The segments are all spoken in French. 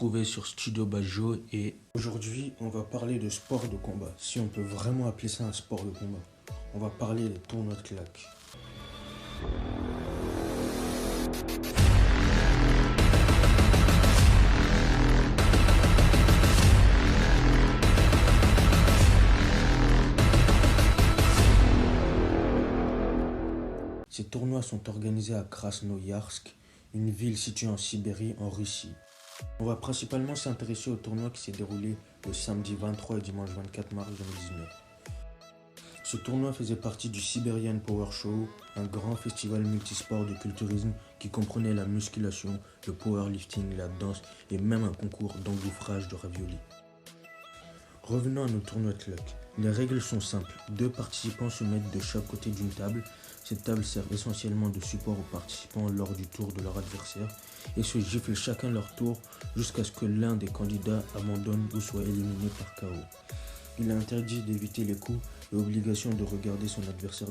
retrouver sur Studio Bajo et aujourd'hui on va parler de sport de combat, si on peut vraiment appeler ça un sport de combat. On va parler des tournois de claques. Ces tournois sont organisés à Krasnoïarsk, une ville située en Sibérie, en Russie. On va principalement s'intéresser au tournoi qui s'est déroulé le samedi 23 et dimanche 24 mars 2019. Ce tournoi faisait partie du Siberian Power Show, un grand festival multisport de culturisme qui comprenait la musculation, le powerlifting, la danse et même un concours d'engouffrage de raviolis. Revenons à nos tournois de claques. Les règles sont simples. 2 participants se mettent de chaque côté d'une table. Cette table sert essentiellement de support aux participants lors du tour de leur adversaire et se giflent chacun leur tour jusqu'à ce que l'un des candidats abandonne ou soit éliminé par KO. Il est interdit d'éviter les coups et obligation de regarder son adversaire.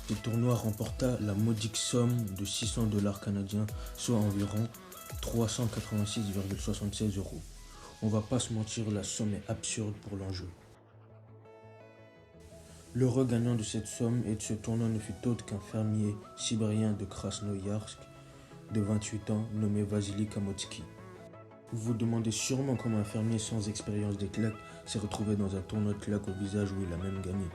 Ce tournoi remporta la modique somme de $600 canadiens, soit environ 386,76 €. On va pas se mentir, la somme est absurde pour l'enjeu. L'heureux gagnant de cette somme et de ce tournoi ne fut autre qu'un fermier sibérien de Krasnoïarsk de 28 ans nommé Vassili Kamotsky. Vous vous demandez sûrement comment un fermier sans expérience des claques s'est retrouvé dans un tournoi de claques au visage où il a même gagné.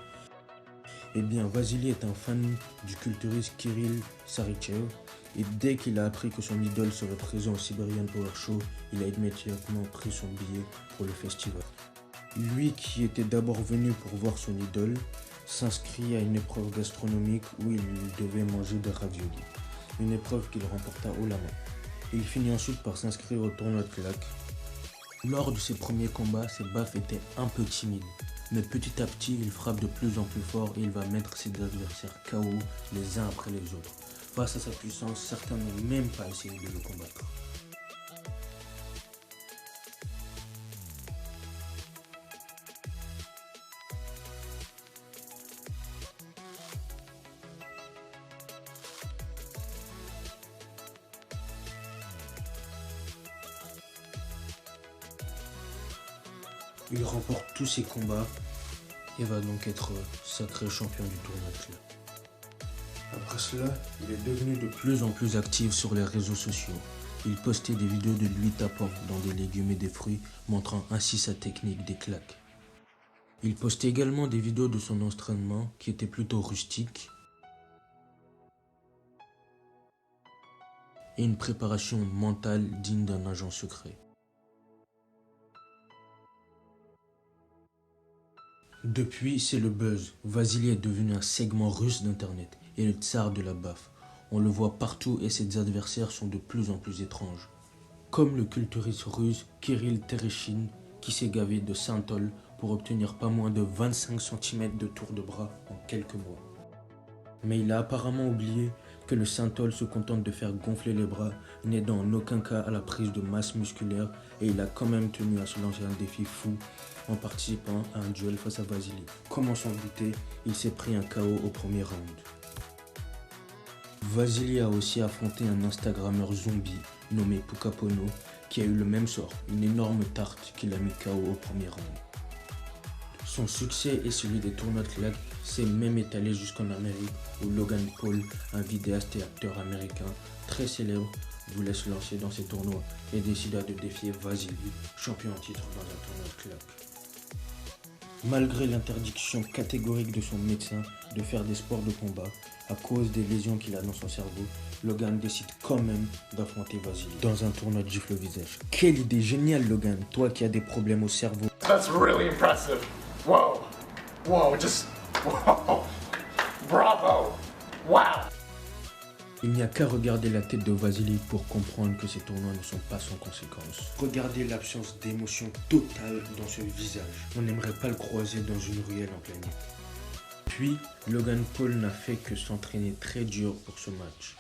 Eh bien, Vassili est un fan du culturiste Kirill Sarychev et dès qu'il a appris que son idole serait présent au Siberian Power Show, il a immédiatement pris son billet pour le festival. Lui qui était d'abord venu pour voir son idole, s'inscrit à une épreuve gastronomique où il devait manger des raviolis, une épreuve qu'il remporta haut la main. Il finit ensuite par s'inscrire au tournoi de claques. Lors de ses premiers combats, ses baffes étaient un peu timides, mais petit à petit, il frappe de plus en plus fort et il va mettre ses adversaires KO les uns après les autres. Face à sa puissance, certains n'ont même pas essayé de le combattre. Il remporte tous ses combats et va donc être sacré champion du tournoi de claques. Après cela, il est devenu de plus en plus actif sur les réseaux sociaux. Il postait des vidéos de lui tapant dans des légumes et des fruits, montrant ainsi sa technique des claques. Il postait également des vidéos de son entraînement qui était plutôt rustique et une préparation mentale digne d'un agent secret. Depuis, c'est le buzz. Vassili est devenu un segment russe d'internet et le tsar de la baffe. On le voit partout et ses adversaires sont de plus en plus étranges. Comme le culturiste russe Kirill Tereshin qui s'est gavé de synthol pour obtenir pas moins de 25 cm de tour de bras en quelques mois. Mais il a apparemment oublié que le synthol se contente de faire gonfler les bras, n'aidant en aucun cas à la prise de masse musculaire et il a quand même tenu à se lancer un défi fou en participant à un duel face à Vassili. Comment s'en douter, il s'est pris un KO au premier round. Vassili a aussi affronté un Instagrammeur zombie nommé Pukapono qui a eu le même sort, une énorme tarte qui l'a mis KO au premier round. Son succès et celui des tournois de claques s'est même étalé jusqu'en Amérique où Logan Paul, un vidéaste et acteur américain très célèbre, voulait se lancer dans ces tournois et décida de défier Vassili, champion en titre dans un tournoi de claques. Malgré l'interdiction catégorique de son médecin de faire des sports de combat à cause des lésions qu'il a dans son cerveau, Logan décide quand même d'affronter Vassili dans un tournoi de gifle au visage. Quelle idée géniale, Logan, toi qui as des problèmes au cerveau. That's really impressive. Whoa. Whoa, just whoa. Bravo. Wow. Il n'y a qu'à regarder la tête de Vassili pour comprendre que ces tournois ne sont pas sans conséquences. Regardez l'absence d'émotion totale dans ce visage. On n'aimerait pas le croiser dans une ruelle en plein air. Puis, Logan Paul n'a fait que s'entraîner très dur pour ce match.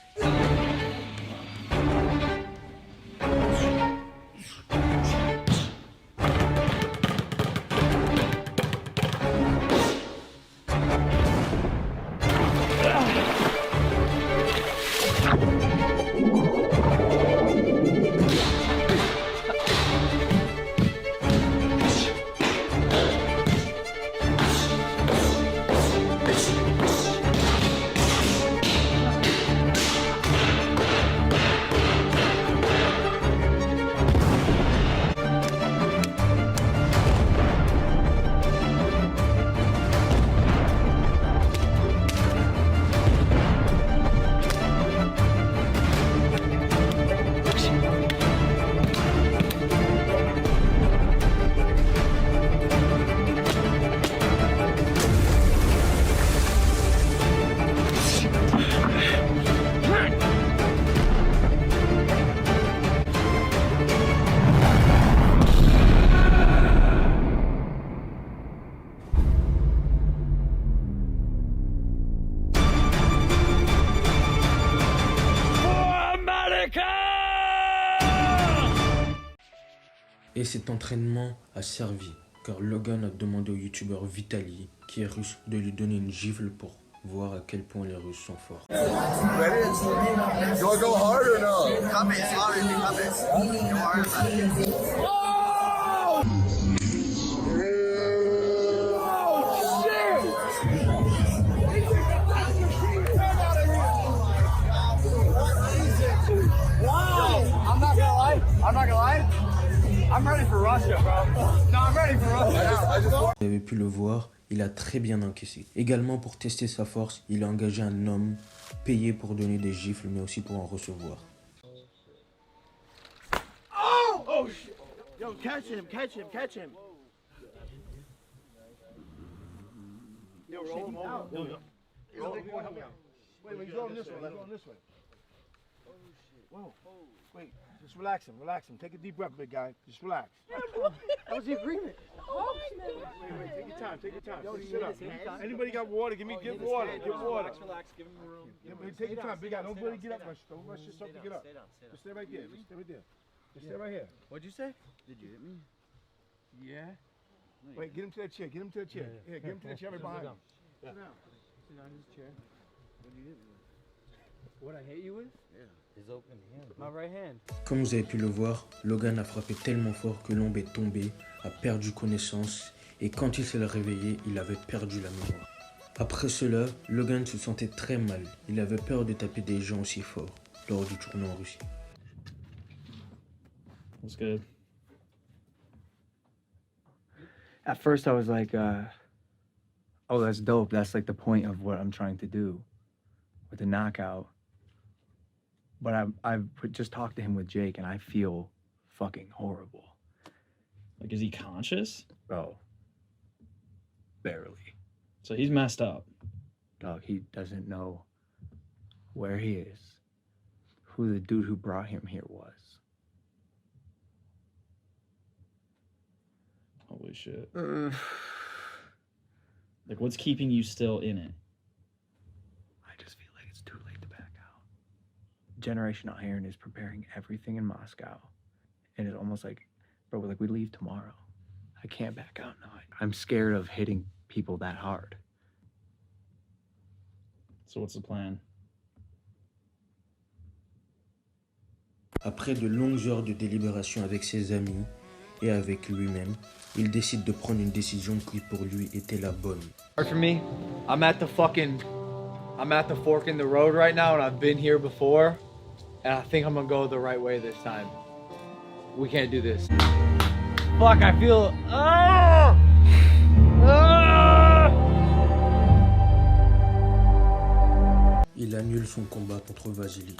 Et cet entraînement a servi, car Logan a demandé au youtubeur Vitali, qui est russe, de lui donner une gifle pour voir à quel point les Russes sont forts. Ready? You wanna go hard or no? Come in, sorry, come in. Go hard. I'm not gonna lie. I'm ready for Russia, bro. No, I'm ready for Russia. Vous avez pu le voir, il a très bien encaissé. Également pour tester sa force, il a engagé un homme payé pour donner des gifles, mais aussi pour en recevoir. Oh! Oh shit! Yo, catch him, catch him, catch him. Yo, roll him out. Yo, help me out. Wait, he's going this way. He's going this way. Oh shit. Whoa. Wait, just relax him, relax him. Take a deep breath, big guy. Just relax. That was the agreement. Wait, take your time, take your time. Yo, sit up. Anybody got water? Give water, give water. Relax, give him room. Take your time, big guy. Don't really get up. Don't rush yourself to get up. Just stay right there. Just stay right there. Just stay right here. What'd you say? Did you hit me? Yeah. Wait, get him to that chair. Get him to the chair. Yeah, get him to the chair right behind him. Sit down. Sit on his chair. What did you hit me with? What I hit you with? Yeah. His open hand. My right hand. Comme vous avez pu le voir, Logan a frappé tellement fort que l'ombre est tombée, a perdu connaissance, et quand il s'est réveillé, il avait perdu la mémoire. Après cela, Logan se sentait très mal. Il avait peur de taper des gens aussi forts lors du tournoi en Russie. That's good. At first I was like, oh, that's dope. That's like the point of what I'm trying to do with the knockout. But I've just talked to him with Jake and I feel fucking horrible. Like, is he conscious? Bro, barely. So he's messed up. Dog, he doesn't know where he is, who the dude who brought him here was. Holy shit. Like, what's keeping you still in it? I just feel like it's too late to back out. Generation Iron is preparing everything in Moscow. And it's almost like, bro, like we leave tomorrow. I can't back out now. I'm scared of hitting people that hard. So what's the plan? Après de longues heures de délibération avec ses amis et avec lui-même, il décide de prendre une décision qui pour lui était la bonne. For me, I'm at the fork in the road right now, and I've been here before, and I think I'm gonna go the right way this time. We can't do this. Fuck, I feel. Il annule son combat contre Vasily.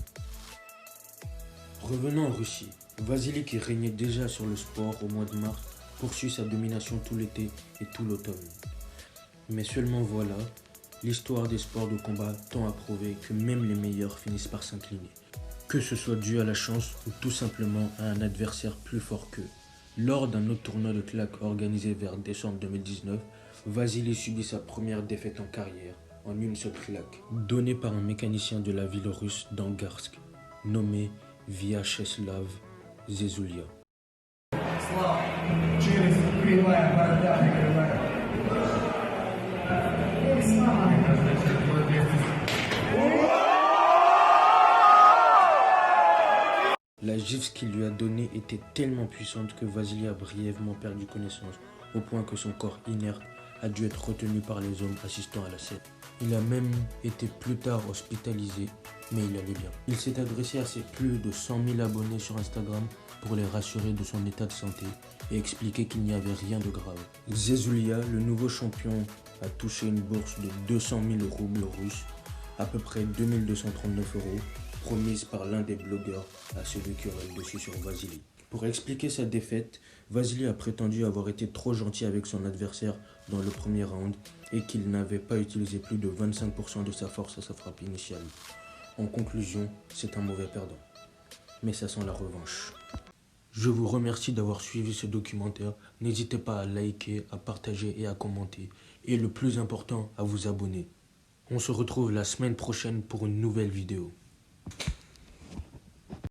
Revenons en Russie, Vasily, qui régnait déjà sur le sport au mois de mars, poursuit sa domination tout l'été et tout l'automne. Mais seulement voilà, l'histoire des sports de combat tend à prouver que même les meilleurs finissent par s'incliner. Que ce soit dû à la chance ou tout simplement à un adversaire plus fort qu'eux. Lors d'un autre tournoi de claques organisé vers décembre 2019, Vasily subit sa première défaite en carrière, en une seule claque, donnée par un mécanicien de la ville russe d'Angarsk, nommé Vyacheslav Zezoulia. La gifle qu'il lui a donnée était tellement puissante que Vasily a brièvement perdu connaissance, au point que son corps inerte a dû être retenu par les hommes assistant à la scène. Il a même été plus tard hospitalisé, mais il allait bien. Il s'est adressé à ses plus de 100 000 abonnés sur Instagram pour les rassurer de son état de santé et expliquer qu'il n'y avait rien de grave. Zezoulia, le nouveau champion, a touché une bourse de 200 000 roubles russes, à peu près 2239 €, promise par l'un des blogueurs à celui qui aurait le dessus sur Vasily. Pour expliquer sa défaite, Vasily a prétendu avoir été trop gentil avec son adversaire dans le premier round et qu'il n'avait pas utilisé plus de 25% de sa force à sa frappe initiale. En conclusion, c'est un mauvais perdant. Mais ça sent la revanche. Je vous remercie d'avoir suivi ce documentaire. N'hésitez pas à liker, à partager et à commenter. Et le plus important, à vous abonner. On se retrouve la semaine prochaine pour une nouvelle vidéo.